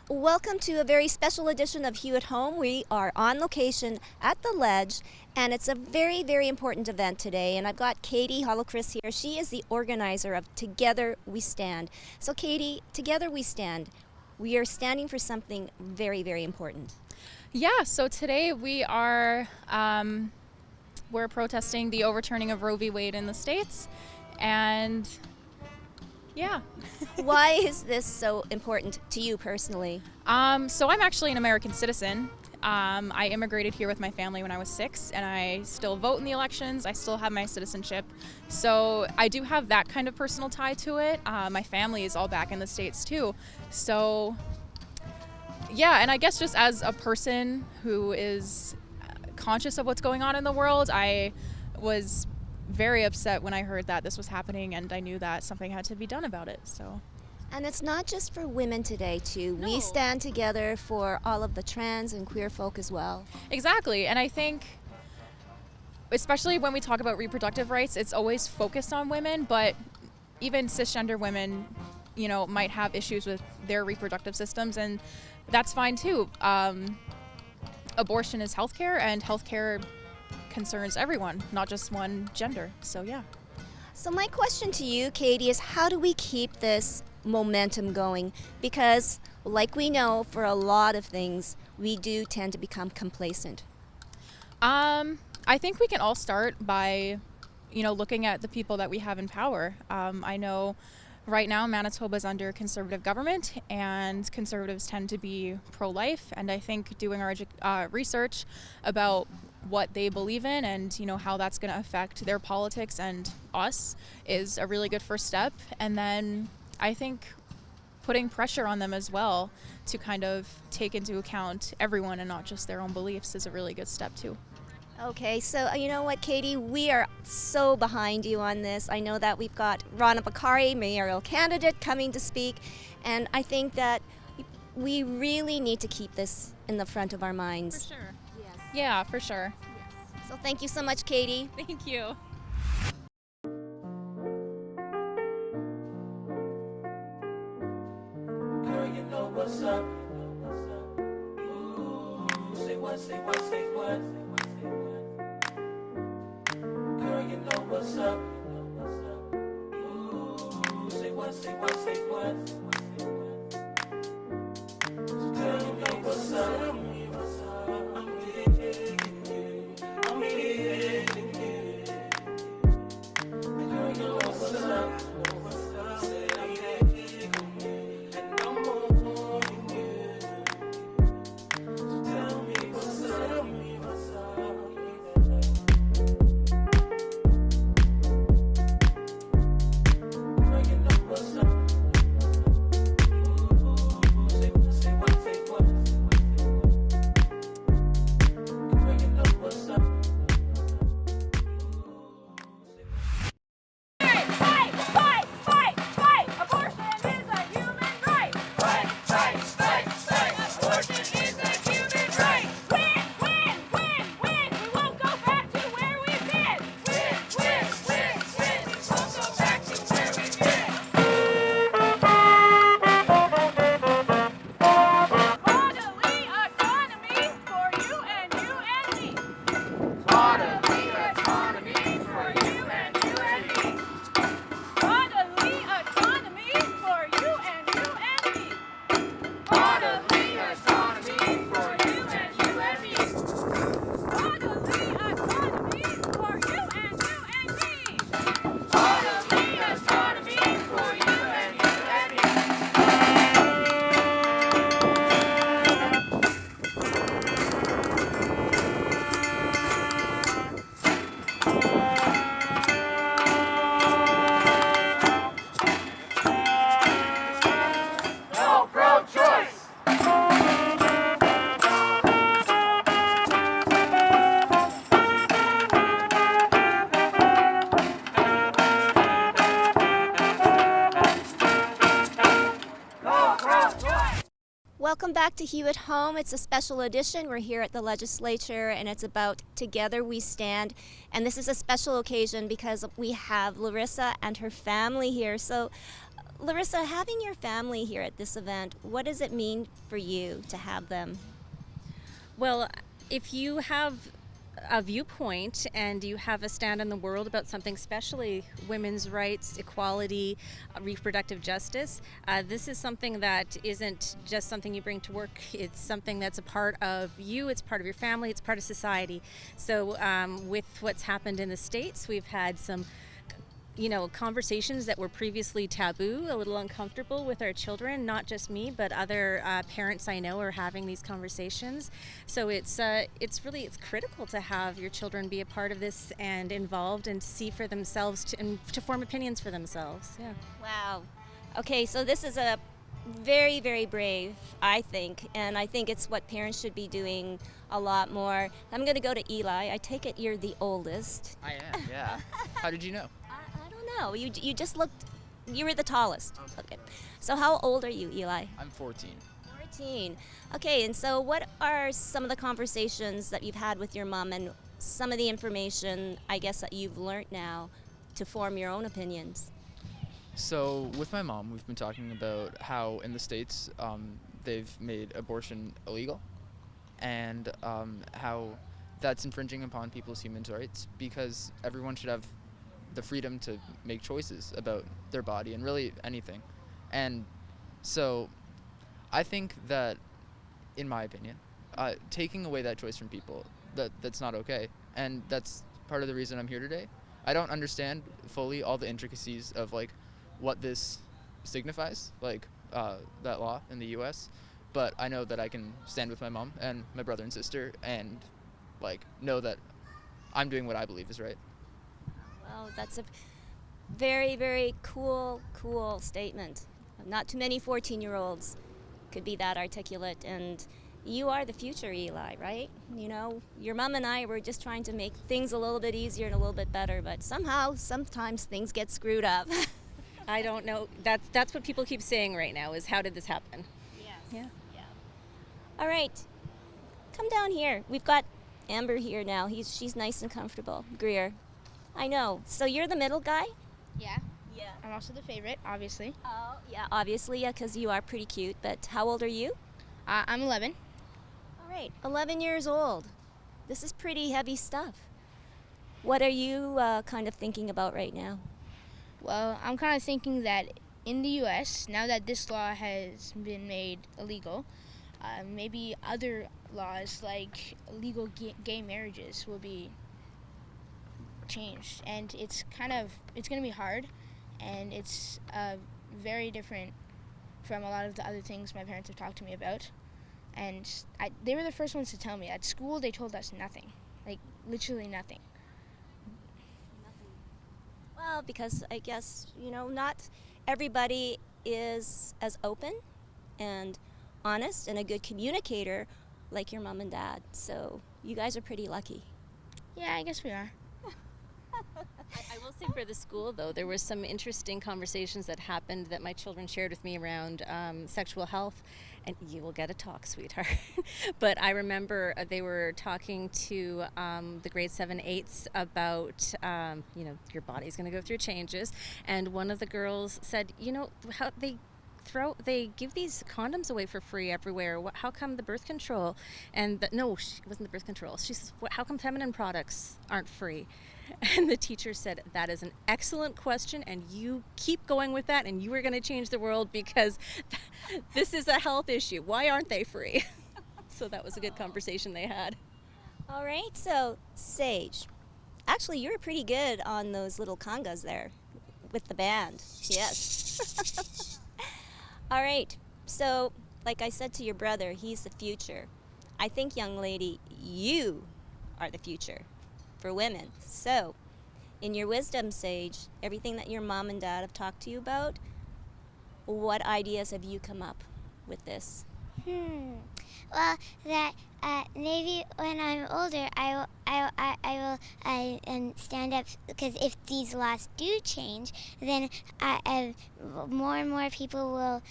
Welcome to a very special edition of Hue at Home. We are on location at the Ledge, and it's a very, very important event today. And I've got Katie Hollowchris here. She is the organizer of Together We Stand. So Katie, Together We Stand. We are standing for something very, very important. Yeah, so today we're protesting the overturning of Roe v. Wade in the States, and yeah. Why is this so important to you personally? So I'm actually an American citizen. I immigrated here with my family when I was 6, and I still vote in the elections. I still have my citizenship. So I do have that kind of personal tie to it. My family is all back in the States too. So yeah, and I guess just as a person who is conscious of what's going on in the world, I was very upset when I heard that this was happening, and I knew that something had to be done about it. So. And it's not just for women today, too. No. We stand together for all of the trans and queer folk as well. Exactly, and I think especially when we talk about reproductive rights, it's always focused on women, but even cisgender women, might have issues with their reproductive systems, and that's fine too. Abortion is healthcare, and healthcare concerns everyone, not just one gender. So yeah. So my question to you, Katie, is how do we keep this momentum going? Because like we know, for a lot of things, we do tend to become complacent. I think we can all start by, looking at the people that we have in power. I know right now Manitoba is under conservative government, and conservatives tend to be pro-life, and I think doing our research about what they believe in and how that's going to affect their politics and us is a really good first step. And then I think putting pressure on them as well to kind of take into account everyone and not just their own beliefs is a really good step too. Okay, so you know what, Katie, we are so behind you on this. I know that we've got Rana Bokhari, mayoral candidate, coming to speak, and I think that we really need to keep this in the front of our minds. For sure. Yes. Yeah, for sure. Yes. So thank you so much, Katie. Thank you. Girl, you know what's up. Ooh, say what, say what, say what. Girl, you know what's up. Ooh, say what, say what, say what. Girl, you know what's up. I'm digging you. I'm hitting you. Girl, you know what's up. Say I'm digging you, and I'm holding you. Tell me what's up. Tell me what's up. Girl, you know what's up. Ooh, say what, say what, say what. Girl, you know what's up. Fight! Fight! Fight! Fight! Abortion is a human right! Fight, fight, fight, fight. Abortion is a human right! Win! Win! Win! Win! We won't go back to where we've been! Win, win, win, win. We won't go back to where we've been. Bodily autonomy for you and you and me! Bodily autonomy for you and you and me. Bodily autonomy for you and you and me! Bodily autonomy for you and you and me. Bodily autonomy for you and you and me! Bodily autonomy for you and you and me. No pro-choice. No pro-choice. Welcome back to Hue at Home. It's a special edition. We're here at the legislature, and it's about Together We Stand. And this is a special occasion because we have Larissa and her family here. So Larissa, having your family here at this event, what does it mean for you to have them? Well, if you have a viewpoint and you have a stand in the world about something, especially women's rights, equality, reproductive justice, this is something that isn't just something you bring to work. It's something that's a part of you, it's part of your family, it's part of society. So with what's happened in the States, we've had some conversations that were previously taboo, a little uncomfortable with our children. Not just me, but other parents I know are having these conversations. So it's critical to have your children be a part of this and involved and see for themselves and to form opinions for themselves. Yeah. Wow. Okay, so this is a very, very brave, I think, and I think it's what parents should be doing a lot more. I'm going to go to Eli. I take it you're the oldest. I am, yeah. How did you know? I don't know. You just looked. You were the tallest. Okay. So how old are you, Eli? I'm 14. 14. Okay, and so what are some of the conversations that you've had with your mom and some of the information, I guess, that you've learned now to form your own opinions? So with my mom, we've been talking about how in the States they've made abortion illegal and how that's infringing upon people's human rights because everyone should have the freedom to make choices about their body and really anything. And so I think that, in my opinion, taking away that choice from people, that's not okay. And that's part of the reason I'm here today. I don't understand fully all the intricacies of like what this signifies, like that law in the US, but I know that I can stand with my mom and my brother and sister and like know that I'm doing what I believe is right. Well, that's a very, very cool statement. Not too many 14-year-olds could be that articulate, and you are the future, Eli, right? You know, your mom and I were just trying to make things a little bit easier and a little bit better, but sometimes things get screwed up. I don't know. That's what people keep saying right now is how did this happen? Yes. Yeah. All right. Come down here. We've got Amber here now. She's nice and comfortable. Greer. I know. So you're the middle guy? Yeah. Yeah. I'm also the favorite, obviously. Oh, yeah, obviously, yeah, because you are pretty cute. But how old are you? I'm 11. All right, 11 years old. This is pretty heavy stuff. What are you kind of thinking about right now? Well, I'm kind of thinking that in the U.S., now that this law has been made illegal, maybe other laws like legal gay marriages will be changed. And it's going to be hard, and it's very different from a lot of the other things my parents have talked to me about. And they were the first ones to tell me. At school, they told us nothing, like literally nothing. Well, because I guess, not everybody is as open and honest and a good communicator like your mom and dad. So you guys are pretty lucky. Yeah, I guess we are. I will say for the school, though, there were some interesting conversations that happened that my children shared with me around sexual health. And you will get a talk, sweetheart. But I remember they were talking to the grade 7, 8s about, your body's going to go through changes. And one of the girls said, how they give these condoms away for free everywhere. How come the birth control? And no, it wasn't the birth control. She says, how come feminine products aren't free? And the teacher said, that is an excellent question, and you keep going with that, and you are going to change the world because this is a health issue. Why aren't they free? So that was a good conversation they had. All right, so Sage, actually you're pretty good on those little congas there with the band. Yes. All right, so like I said to your brother, he's the future. I think, young lady, you are the future for women. So, in your wisdom, Sage, everything that your mom and dad have talked to you about, what ideas have you come up with this? Well, that maybe when I'm older, I will stand up, because if these laws do change, then more and more people will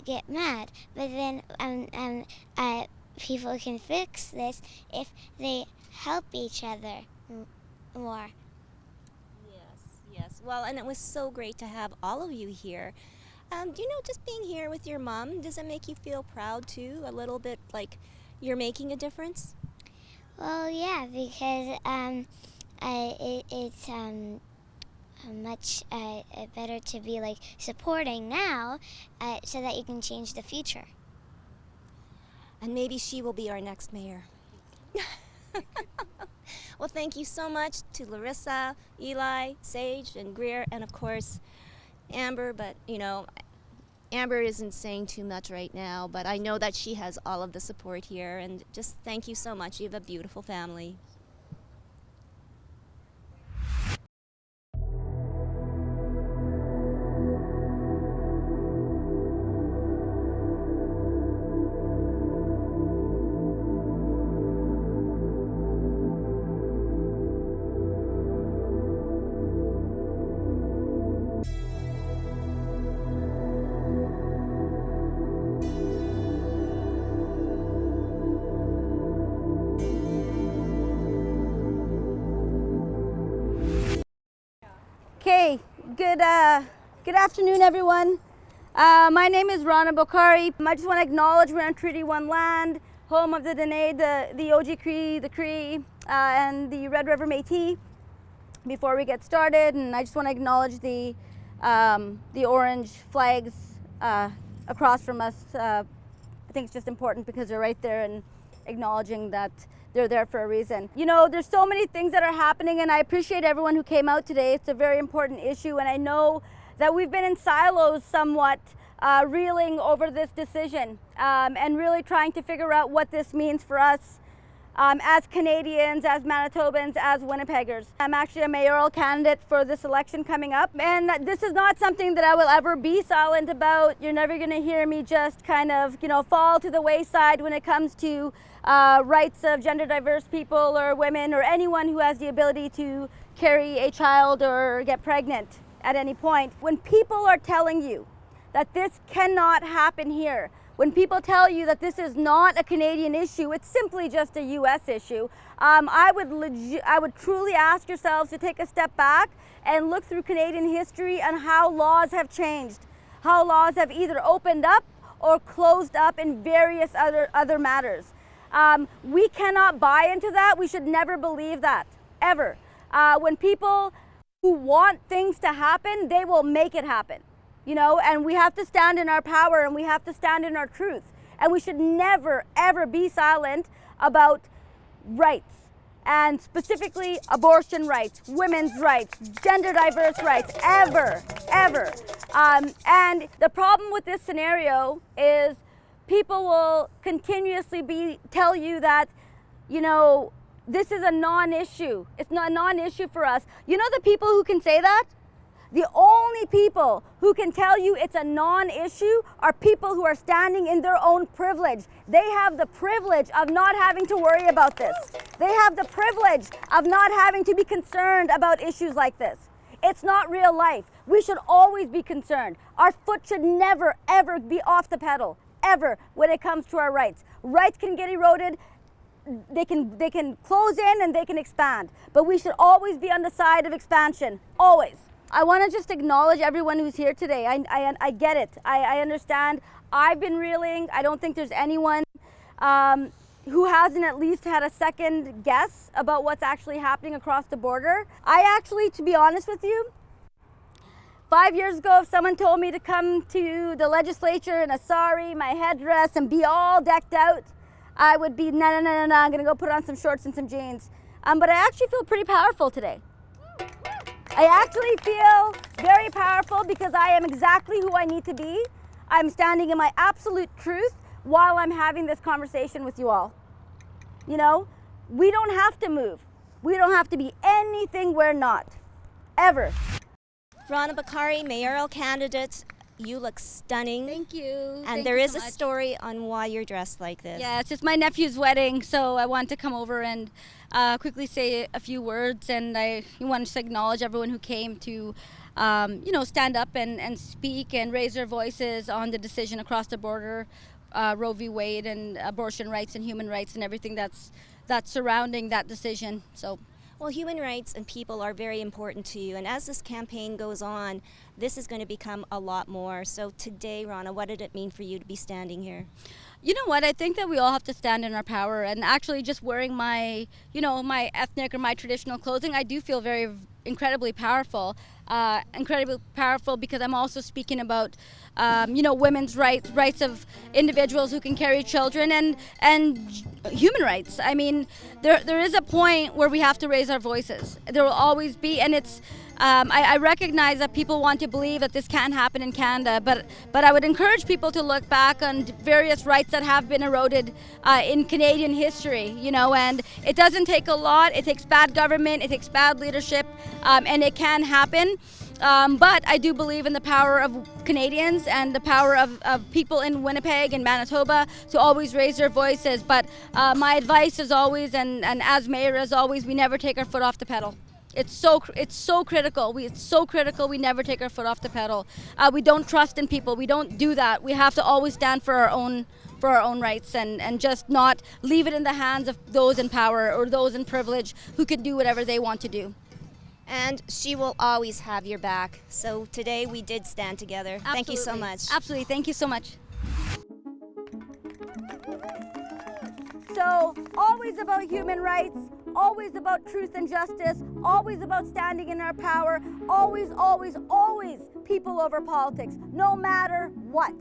get mad. But then people can fix this if they help each other more. Yes. Well, and it was so great to have all of you here. Just being here with your mom, does it make you feel proud too? A little bit like you're making a difference? Well, yeah, because it's much better to be like supporting now, so that you can change the future. And maybe she will be our next mayor. Well, thank you so much to Larissa, Eli, Sage, and Greer, and of course Amber. But Amber isn't saying too much right now, but I know that she has all of the support here, and just thank you so much. You have a beautiful family. Okay, good afternoon, everyone. My name is Rana Bokhari. I just want to acknowledge we're on Treaty 1 land, home of the Dene, the Oji Cree, the Cree, and the Red River Métis. Before we get started, and I just want to acknowledge the orange flags across from us. I think it's just important because they're right there and acknowledging that they're there for a reason. There's so many things that are happening, and I appreciate everyone who came out today. It's a very important issue, and I know that we've been in silos somewhat, reeling over this decision, and really trying to figure out what this means for us as Canadians, as Manitobans, as Winnipeggers. I'm actually a mayoral candidate for this election coming up, and this is not something that I will ever be silent about. You're never going to hear me just kind of, fall to the wayside when it comes to rights of gender diverse people or women or anyone who has the ability to carry a child or get pregnant at any point. When people are telling you that this cannot happen here, when people tell you that this is not a Canadian issue, it's simply just a US issue, I would truly ask yourselves to take a step back and look through Canadian history and how laws have changed, how laws have either opened up or closed up in various other matters. We cannot buy into that. We should never believe that, ever. When people who want things to happen, they will make it happen. And we have to stand in our power, and we have to stand in our truth. And we should never, ever be silent about rights, and specifically abortion rights, women's rights, gender diverse rights, ever. And the problem with this scenario is people will continuously tell you that, this is a non-issue. It's not a non-issue for us. The people who can say that? The only people who can tell you it's a non-issue are people who are standing in their own privilege. They have the privilege of not having to worry about this. They have the privilege of not having to be concerned about issues like this. It's not real life. We should always be concerned. Our foot should never, ever be off the pedal, ever, when it comes to our rights. Rights can get eroded. They can close in and they can expand. But we should always be on the side of expansion, always. I want to just acknowledge everyone who's here today. I get it. I understand. I've been reeling. I don't think there's anyone who hasn't at least had a second guess about what's actually happening across the border. I actually, to be honest with you, 5 years ago, if someone told me to come to the legislature in a sari, my headdress, and be all decked out, I would be, no, I'm going to go put on some shorts and some jeans. But I actually feel pretty powerful today. I actually feel very powerful because I am exactly who I need to be. I'm standing in my absolute truth while I'm having this conversation with you all. We don't have to move. We don't have to be anything we're not, ever. Rana Bokhari, mayoral candidate. You look stunning. Thank you. And Thank there you is so a much. story on why you're dressed like this. Yeah, it's just my nephew's wedding, so I wanted to come over and quickly say a few words, and I wanted to acknowledge everyone who came to, stand up and speak and raise their voices on the decision across the border, Roe v. Wade, and abortion rights and human rights and everything that's surrounding that decision. So. Well, human rights and people are very important to you, and as this campaign goes on, this is going to become a lot more. So today, Rana, what did it mean for you to be standing here? You know what? I think that we all have to stand in our power, and actually just wearing my, my ethnic or my traditional clothing, I do feel very incredibly powerful. Incredibly powerful because I'm also speaking about, women's rights of individuals who can carry children, and human rights. I mean, there is a point where we have to raise our voices. There will always be, and it's. I recognize that people want to believe that this can't happen in Canada, but I would encourage people to look back on various rights that have been eroded in Canadian history, and it doesn't take a lot. It takes bad government, it takes bad leadership, and it can happen. But I do believe in the power of Canadians and the power of people in Winnipeg and Manitoba to always raise their voices. But my advice is always, and as mayor as always, we never take our foot off the pedal. It's so critical. It's so critical. We never take our foot off the pedal. We don't trust in people. We don't do that. We have to always stand for our own rights and just not leave it in the hands of those in power or those in privilege who can do whatever they want to do. And she will always have your back. So today we did stand together. Absolutely. Thank you so much. Absolutely. Thank you so much. So, always about human rights, always about truth and justice, always about standing in our power, always, always, always people over politics, no matter what.